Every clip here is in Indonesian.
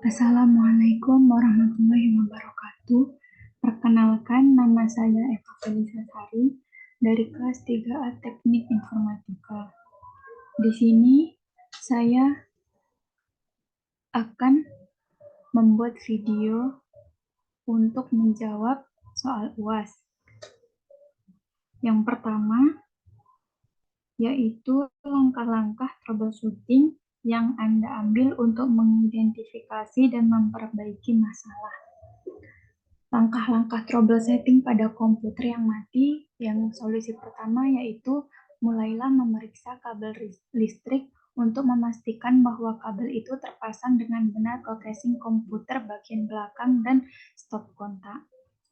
Assalamualaikum warahmatullahi wabarakatuh. Perkenalkan, nama saya Eva Felisa Sari dari kelas 3A Teknik Informatika. Di sini saya akan membuat video untuk menjawab soal UAS. Yang pertama yaitu langkah-langkah troubleshooting yang Anda ambil untuk mengidentifikasi dan memperbaiki masalah. Langkah-langkah troubleshooting pada komputer yang mati, yang solusi pertama yaitu mulailah memeriksa kabel listrik untuk memastikan bahwa kabel itu terpasang dengan benar ke casing komputer bagian belakang dan stop kontak.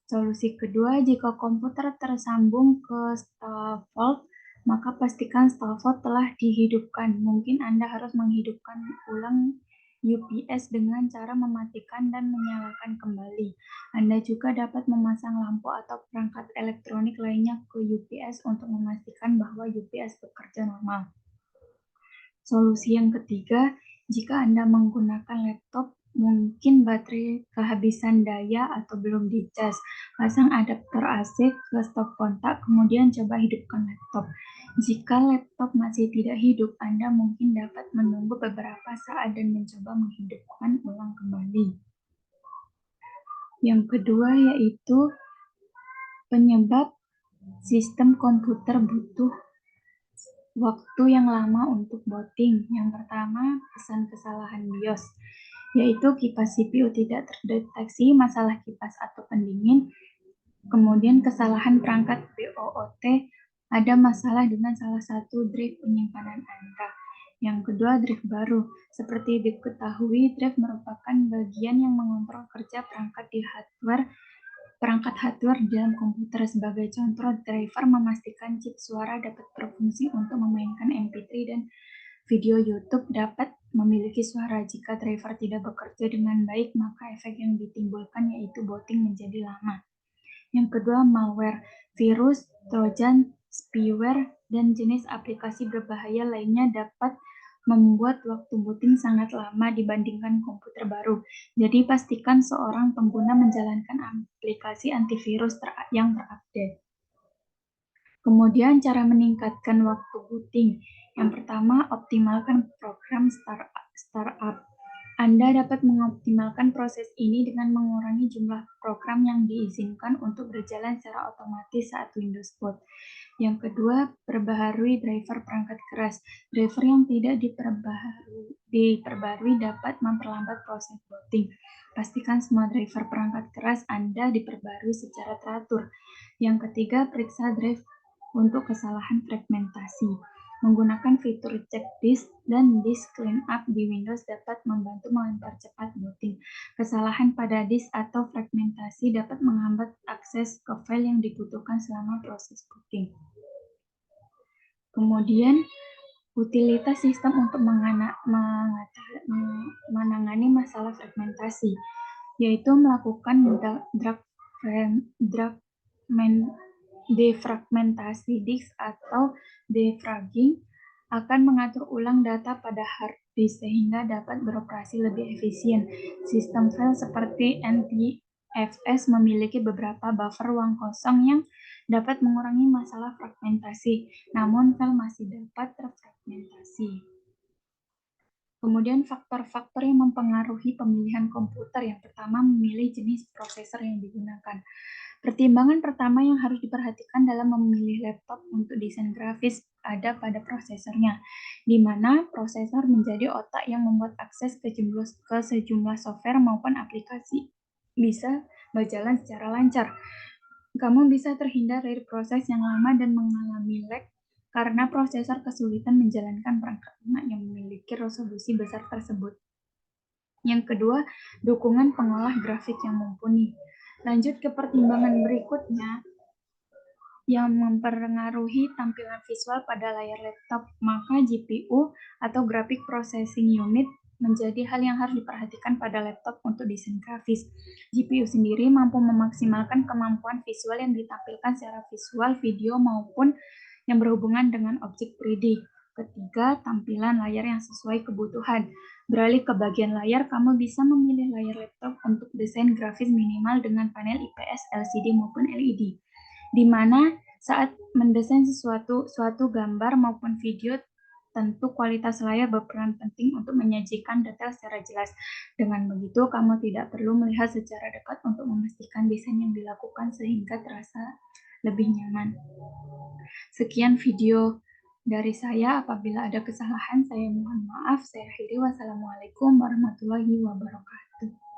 Solusi kedua, jika komputer tersambung ke stall maka pastikan stall telah dihidupkan. Mungkin Anda harus menghidupkan ulang UPS dengan cara mematikan dan menyalakan kembali. Anda juga dapat memasang lampu atau perangkat elektronik lainnya ke UPS untuk memastikan bahwa UPS bekerja normal. Solusi yang ketiga, jika Anda menggunakan laptop, mungkin baterai kehabisan daya atau belum dicas, pasang adaptor AC ke stop kontak, kemudian coba hidupkan laptop. Jika laptop masih tidak hidup, Anda mungkin dapat menunggu beberapa saat dan mencoba menghidupkan ulang kembali. Yang kedua yaitu penyebab sistem komputer butuh waktu yang lama untuk booting. Yang pertama, pesan kesalahan BIOS, yaitu kipas CPU tidak terdeteksi masalah kipas atau pendingin. Kemudian kesalahan perangkat BOOT, ada masalah dengan salah satu drive penyimpanan Anda. Yang kedua, drive baru. Seperti diketahui, drive merupakan bagian yang mengontrol kerja perangkat hardware di dalam komputer. Sebagai contoh, driver memastikan chip suara dapat berfungsi untuk memainkan MP3 dan video YouTube dapat memiliki suara. Jika driver tidak bekerja dengan baik, maka efek yang ditimbulkan yaitu booting menjadi lama. Yang kedua, malware, virus, trojan, spyware, dan jenis aplikasi berbahaya lainnya dapat membuat waktu booting sangat lama dibandingkan komputer baru. Jadi pastikan seorang pengguna menjalankan aplikasi antivirus yang terupdate. Kemudian cara meningkatkan waktu booting. Yang pertama, optimalkan program startup. Anda dapat mengoptimalkan proses ini dengan mengurangi jumlah program yang diizinkan untuk berjalan secara otomatis saat Windows boot. Yang kedua, perbaharui driver perangkat keras. Driver yang tidak diperbarui dapat memperlambat proses booting. Pastikan semua driver perangkat keras Anda diperbarui secara teratur. Yang ketiga, periksa drive untuk kesalahan fragmentasi. Menggunakan fitur cek disk dan disk cleanup di Windows dapat membantu mempercepat booting. Kesalahan pada disk atau fragmentasi dapat menghambat akses ke file yang dibutuhkan selama proses booting. Kemudian, utilitas sistem untuk menangani masalah fragmentasi, yaitu melakukan defragmentasi disk atau defragging akan mengatur ulang data pada hard disk sehingga dapat beroperasi lebih efisien. Sistem file seperti NTFS memiliki beberapa buffer ruang kosong yang dapat mengurangi masalah fragmentasi, namun file masih dapat terfragmentasi. Kemudian faktor-faktor yang mempengaruhi pemilihan komputer. Yang pertama, memilih jenis prosesor yang digunakan. Pertimbangan pertama yang harus diperhatikan dalam memilih laptop untuk desain grafis ada pada prosesornya, di mana prosesor menjadi otak yang membuat akses ke sejumlah software maupun aplikasi bisa berjalan secara lancar. Kamu bisa terhindar dari proses yang lama dan mengalami lag karena prosesor kesulitan menjalankan perangkat lunak yang memiliki resolusi besar tersebut. Yang kedua, dukungan pengolah grafik yang mumpuni. Lanjut ke pertimbangan berikutnya yang mempengaruhi tampilan visual pada layar laptop, maka GPU atau Graphic Processing Unit menjadi hal yang harus diperhatikan pada laptop untuk desain grafis. GPU sendiri mampu memaksimalkan kemampuan visual yang ditampilkan secara visual, video, maupun yang berhubungan dengan objek 3D. Ketiga, tampilan layar yang sesuai kebutuhan. Beralih ke bagian layar, kamu bisa memilih layar laptop untuk desain grafis minimal dengan panel IPS, LCD maupun LED, di mana saat mendesain suatu gambar maupun video, tentu kualitas layar berperan penting untuk menyajikan detail secara jelas. Dengan begitu, kamu tidak perlu melihat secara dekat untuk memastikan desain yang dilakukan sehingga terasa lebih nyaman. Sekian video dari saya. Apabila ada kesalahan, saya mohon maaf. Saya akhiri. Wassalamualaikum warahmatullahi wabarakatuh.